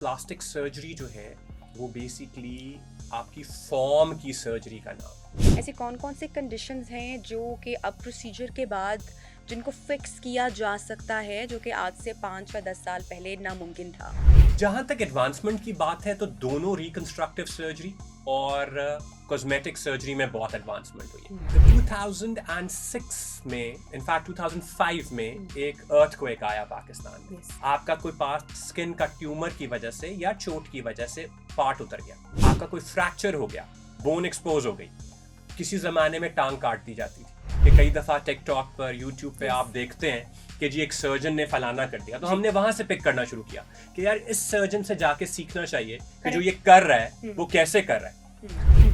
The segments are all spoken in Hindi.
प्लास्टिक सर्जरी जो है वो बेसिकली आपकी फॉर्म की सर्जरी का नाम है। ऐसी कौन-कौन सी कंडीशंस हैं जो कि अब प्रोसीजर के बाद जिनको फिक्स किया जा सकता है, जो कि आज से 5 या 10 साल पहले नामुमकिन था? जहाँ तक एडवांसमेंट की बात है तो दोनों रिकंस्ट्रक्टिव सर्जरी और कॉस्मेटिक सर्जरी में बहुत एडवांसमेंट हुई हुँ, है। 2006 में इनफैक्ट 2005 में एक अर्थक्वेक आया पाकिस्तान में। यस। आपका कोई पार्ट स्किन का ट्यूमर की वजह से या चोट की वजह से पार्ट उतर गया, आपका कोई फ्रैक्चर हो गया, बोन एक्सपोज हो गई। किसी जमाने में टांग काट दी जाती थी कि कई दफा टिकटॉक पर यूट्यूब पे Yes. आप देखते हैं कि जी एक सर्जन ने फलाना कर दिया, तो जी। हमने वहां से पिक करना शुरू किया कि यार इस सर्जन से जाके सीखना चाहिए कि जो Correct. ये कर रहा है वो कैसे कर रहा है।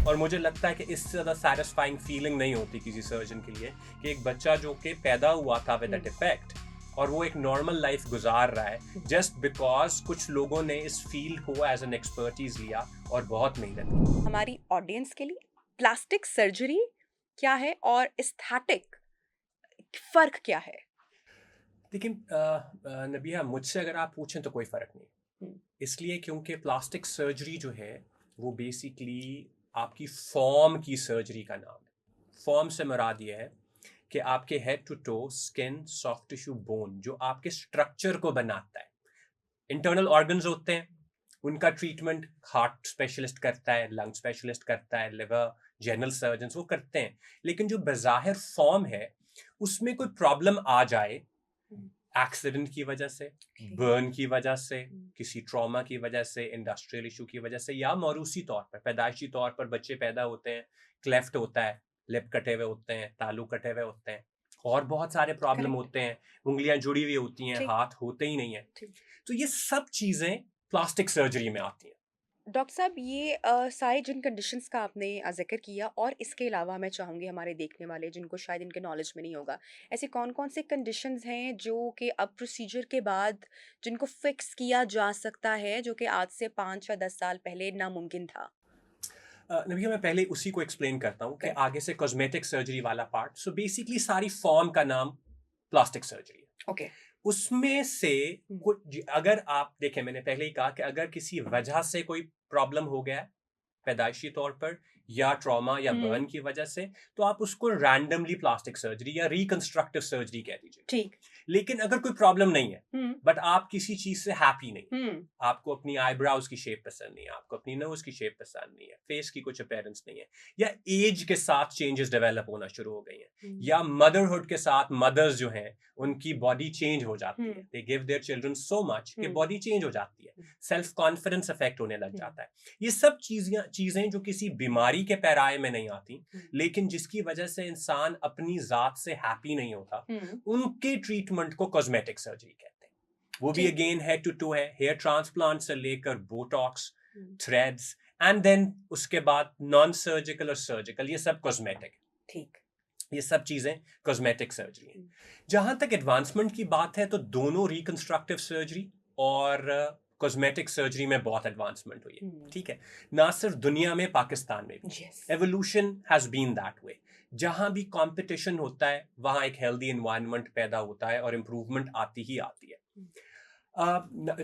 और मुझे लगता है कि इससे ज़्यादा सैटिस्फाइंग फीलिंग नहीं होती किसी सर्जन के लिए कि एक बच्चा जो कि पैदा हुआ था विद अ डिफेक्ट और वो एक नॉर्मल लाइफ गुजार रहा है जस्ट बिकॉज कुछ लोगों ने इस फील्ड को एज एन एक्सपर्टीज लिया और बहुत मेहनत की। हमारी ऑडियंस के लिए प्लास्टिक सर्जरी क्या है और एस्थेटिक फ़र्क क्या है? लेकिन नबिया मुझसे अगर आप पूछें तो कोई फ़र्क नहीं, हुँ, इसलिए क्योंकि प्लास्टिक सर्जरी जो है वो बेसिकली आपकी फॉर्म की सर्जरी का नाम है। फॉर्म से मुराद ये है कि आपके head to toe skin soft tissue bone जो आपके स्ट्रक्चर को बनाता है, इंटरनल ऑर्गन्स होते हैं, उनका ट्रीटमेंट हार्ट स्पेशलिस्ट करता है, लंग स्पेशलिस्ट करता है, लिवर जनरल सर्जन वो करते हैं। लेकिन जो बज़ाहिर फॉर्म है उसमें कोई प्रॉब्लम आ जाए हुँ, एक्सीडेंट की वजह से, ओके। बर्न की वजह से, हुँ, किसी ट्रॉमा की वजह से, इंडस्ट्रियल इशू की वजह से या मौरूसी तौर पर पैदाइशी तौर पर बच्चे पैदा होते हैं, क्लेफ्ट होता है, लिप कटे हुए होते हैं, तालू कटे हुए होते हैं और बहुत सारे प्रॉब्लम करेक्ट, होते हैं, उंगलियां जुड़ी हुई होती हैं, ठीक, हाथ होते ही नहीं है। ठीक। तो ये सब चीज़ें प्लास्टिक सर्जरी में आती हैं। डॉक्टर साहब ये सारे जिन कंडीशंस का आपने ज़िक्र किया और इसके अलावा मैं चाहूँगी हमारे देखने वाले जिनको शायद इनके नॉलेज में नहीं होगा, ऐसे कौन-कौन से कंडीशंस हैं जो कि अब प्रोसीजर के बाद जिनको फिक्स किया जा सकता है, जो कि आज से 5 या 10 साल पहले नामुमकिन था? नबिया मैं पहले उसी को एक्सप्लेन करता हूँ कि करेक्ट, आगे से कॉस्मेटिक सर्जरी वाला पार्ट, सो बेसिकली सारी फॉर्म का नाम प्लास्टिक सर्जरी है। ओके। उसमें से हुँ, कुछ अगर आप देखें, मैंने पहले ही कहा कि अगर किसी वजह से कोई प्रॉब्लम हो गया है पैदाइशी तौर पर या ट्रॉमा या हुँ, बर्न की वजह से, तो आप उसको रैंडमली प्लास्टिक सर्जरी या रिकंस्ट्रक्टिव सर्जरी कह दीजिए। ठीक। लेकिन अगर कोई प्रॉब्लम नहीं है हुँ, बट आप किसी चीज से हैप्पी नहीं, हुँ, आपको अपनी आईब्राउज की शेप पसंद नहीं है, आपको अपनी नोज की शेप पसंद नहीं है, फेस की कुछ अपीयरेंस नहीं है, या एज के साथ चेंजेस डेवलप होना शुरू हो गई हैं, हुँ, या मदरहुड के साथ मदर्स जो हैं उनकी बॉडी चेंज हो जाती है, हुँ, they give their children so much कि हुँ, बॉडी चेंज हो जाती है, हुँ, सेल्फ कॉन्फिडेंस अफेक्ट होने लग हुँ, जाता है। ये सब चीजें चीजें जो किसी बीमारी के पैराए में नहीं आती हुँ, लेकिन जिसकी वजह से इंसान अपनी जात से हैप्पी नहीं होता, हुँ, उनके ट्रीटमेंट को कॉस्मेटिक सर्जरी कहते हैं। वो भी ठीक। अगेन हेड टू टो है, हेयर ट्रांसप्लांट से लेकर बोटॉक्स, हुँ, थ्रेड्स एंड देन उसके बाद नॉन सर्जिकल और सर्जिकल, ये सब कॉस्मेटिक, ठीक। ये सब चीजें कॉस्मेटिक सर्जरी हैं। हुँ, जहां तक एडवांसमेंट की बात है तो दोनों रिकंस्ट्रक्टिव सर्जरी और कॉस्मेटिक सर्जरी में बहुत एडवांसमेंट हुई है। हुँ, ठीक है, ना सिर्फ दुनिया में, पाकिस्तान में भी yes. Evolution has been that way. जहां भी कंपटीशन होता है वहां एक हेल्दी एनवायरनमेंट पैदा होता है और इम्प्रूवमेंट आती ही आती है। हुँ,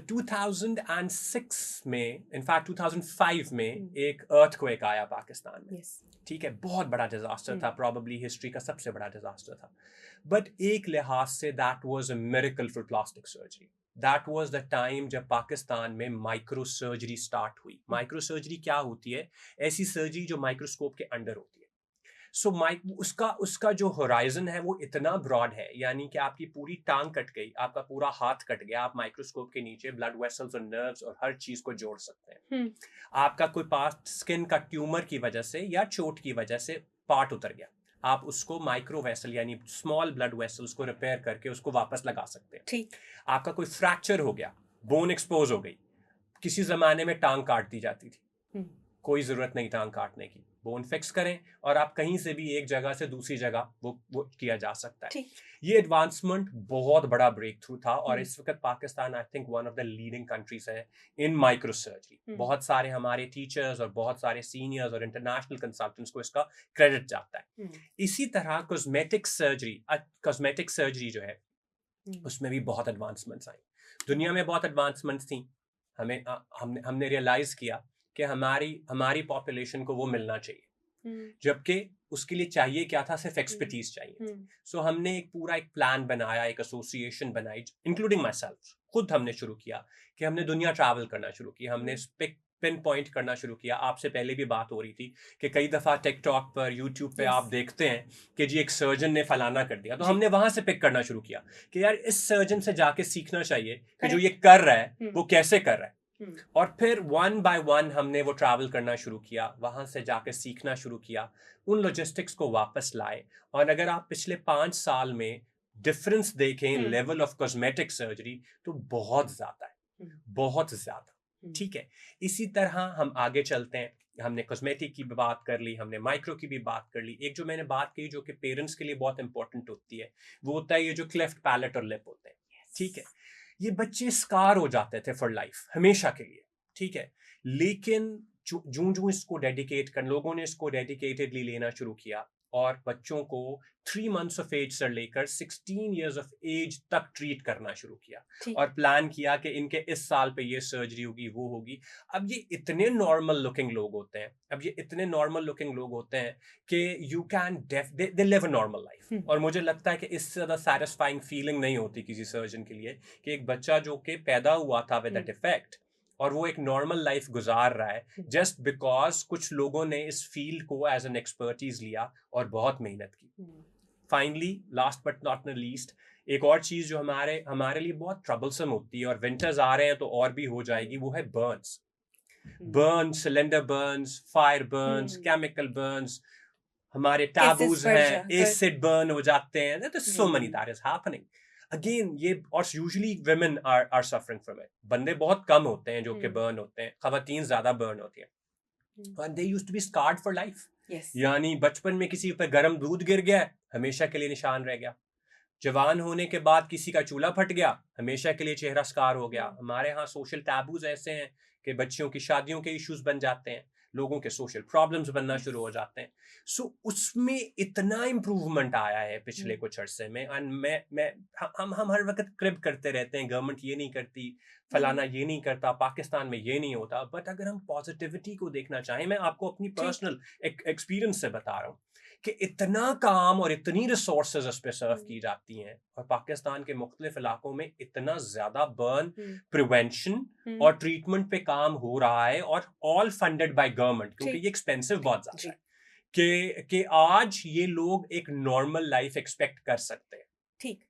2006 में इनफैक्ट 2005 में हुँ, एक अर्थक्वेक आया पाकिस्तान में। यस। ठीक है, बहुत बड़ा डिजास्टर हुँ, था, प्रॉबली हिस्ट्री का सबसे बड़ा डिजास्टर था। बट एक लिहाज say that was a miracle for plastic surgery. That was the time जब पाकिस्तान में माइक्रो सर्जरी स्टार्ट हुई। हुँ, माइक्रो सर्जरी क्या होती है? ऐसी सर्जरी जो माइक्रोस्कोप के अंडर होती है। सो माइक उसका उसका जो होराइजन है वो इतना ब्रॉड है, यानी कि आपकी पूरी टांग कट गई, आपका पूरा हाथ कट गया, आप माइक्रोस्कोप के नीचे ब्लड वेसल्स और नर्व्स और हर चीज को जोड़ सकते हैं। हुँ, आपका कोई पार्ट स्किन का ट्यूमर की वजह से या चोट की वजह से पार्ट उतर गया, आप उसको माइक्रो वेसल यानी स्मॉल ब्लड वेसल्स को रिपेयर करके उसको वापस लगा सकते हैं। ठीक। आपका कोई फ्रैक्चर हो गया, बोन एक्सपोज हो गई, किसी जमाने में टांग काट दी जाती थी, हुँ, कोई ज़रूरत नहीं टांग काटने की, बोन फिक्स करें और आप कहीं से भी एक जगह से दूसरी जगह वो किया जा सकता है। ठीक। ये एडवांसमेंट बहुत बड़ा ब्रेक थ्रू था और हुँ, इस वक्त Pakistan I think one of the leading countries है इन माइक्रो सर्जरी। हुँ, बहुत सारे हमारे टीचर्स और बहुत सारे सीनियर्स और इंटरनेशनल कंसल्टेंट्स को इसका क्रेडिट जाता है। हुँ, इसी तरह कॉस्मेटिक सर्जरी जो है हुँ, उसमें भी बहुत एडवांसमेंट्स आई, दुनिया में बहुत एडवांसमेंट्स थी। हमने रियलाइज किया कि हमारी पॉपुलेशन को वो मिलना चाहिए, जबकि उसके लिए चाहिए क्या था, सिर्फ एक्सपर्टीज चाहिए थी। सो हमने एक प्लान बनाया, एक एसोसिएशन बनाई, इंक्लूडिंग माई सेल्फ। खुद हमने शुरू किया कि हमने दुनिया ट्रैवल करना शुरू किया, हमने पिन पॉइंट करना शुरू किया। आपसे पहले भी बात हो रही थी कि कई दफ़ा टिकटॉक पर, यूट्यूब पे आप देखते हैं कि जी एक सर्जन ने फलाना कर दिया, तो हमने वहां से पिक करना शुरू किया कि यार इस सर्जन से जाके सीखना चाहिए कि जो ये कर रहा है वो कैसे कर रहा है। और फिर वन बाय वन हमने वो ट्रैवल करना शुरू किया, वहां से जाकर सीखना शुरू किया, उन लॉजिस्टिक्स को वापस लाए। और अगर आप पिछले 5 साल में डिफरेंस देखें लेवल ऑफ कॉस्मेटिक सर्जरी, तो बहुत ज्यादा है, बहुत ज्यादा। ठीक है, इसी तरह हम आगे चलते हैं। हमने कॉस्मेटिक की भी बात कर ली, हमने माइक्रो की भी बात कर ली। एक जो मैंने बात की जो कि पेरेंट्स के लिए बहुत इंपॉर्टेंट होती है, वो होता है ये जो क्लेफ्ट पैलेट और लिप होते हैं। ठीक है, ये बच्चे स्कार हो जाते थे फॉर लाइफ, हमेशा के लिए। ठीक है, लेकिन जूं जूं इसको लोगों ने इसको डेडिकेटेडली लेना शुरू किया और बच्चों को 3 months ऑफ एज से लेकर 16 years ऑफ एज तक ट्रीट करना शुरू किया और प्लान किया कि इनके इस साल पे ये सर्जरी होगी, वो होगी। अब ये इतने नॉर्मल लुकिंग लोग होते हैं कि you can they live a normal life. और मुझे लगता है कि इससे ज़्यादा सैटिस्फाइंग फीलिंग नहीं होती किसी सर्जन के लिए कि एक बच्चा जो कि पैदा हुआ था विद अ डिफेक्ट और वो एक नॉर्मल लाइफ गुजार रहा है जस्ट बिकॉज कुछ लोगों ने इस फील्ड को एज एन एक्सपर्टीज लिया और बहुत मेहनत की। Finally, last but not the least, एक और चीज जो हमारे लिए बहुत ट्रबलसम होती है और विंटर्स आ रहे हैं तो और भी हो जाएगी, वो है Burns, cylinder Burns, fire Burns, chemical Burns. हमारे टैबूज हैं, एसिड बर्न हो जाते हैं। There is so many that is happening. Again, ये और usually women are suffering from it. बंदे बहुत कम होते हैं जो कि बर्न होते हैं, खवातीन ज्यादा बर्न होती हैं। And they used to be scarred for life. यानी बचपन में किसी पर गर्म दूध गिर गया, हमेशा के लिए निशान रह गया। जवान होने के बाद किसी का चूल्हा फट गया, हमेशा के लिए चेहरा स्कार हो गया। हमारे यहाँ सोशल टैबूज ऐसे हैं कि बच्चियों की शादियों के इश्यूज बन जाते हैं, लोगों के सोशल प्रॉब्लम्स बनना शुरू हो जाते हैं। सो उसमें इतना इम्प्रूवमेंट आया है पिछले कुछ अरसे में। मैं हम हर वक्त क्रिब करते रहते हैं, गवर्नमेंट ये नहीं करती, फलाना ये नहीं करता, पाकिस्तान में ये नहीं होता। बट अगर हम पॉजिटिविटी को देखना चाहें, मैं आपको अपनी पर्सनल एक्सपीरियंस से बता रहा हूँ कि इतना काम और इतनी रिसोर्सेज उस पर सर्व की जाती हैं और पाकिस्तान के मुख्तलिफ इलाकों में इतना ज्यादा बर्न प्रिवेंशन और ट्रीटमेंट पे काम हो रहा है और ऑल फंडेड बाय गवर्नमेंट, क्योंकि ये एक्सपेंसिव बहुत ज्यादा है कि आज ये लोग एक नॉर्मल लाइफ एक्सपेक्ट कर सकते हैं। ठीक,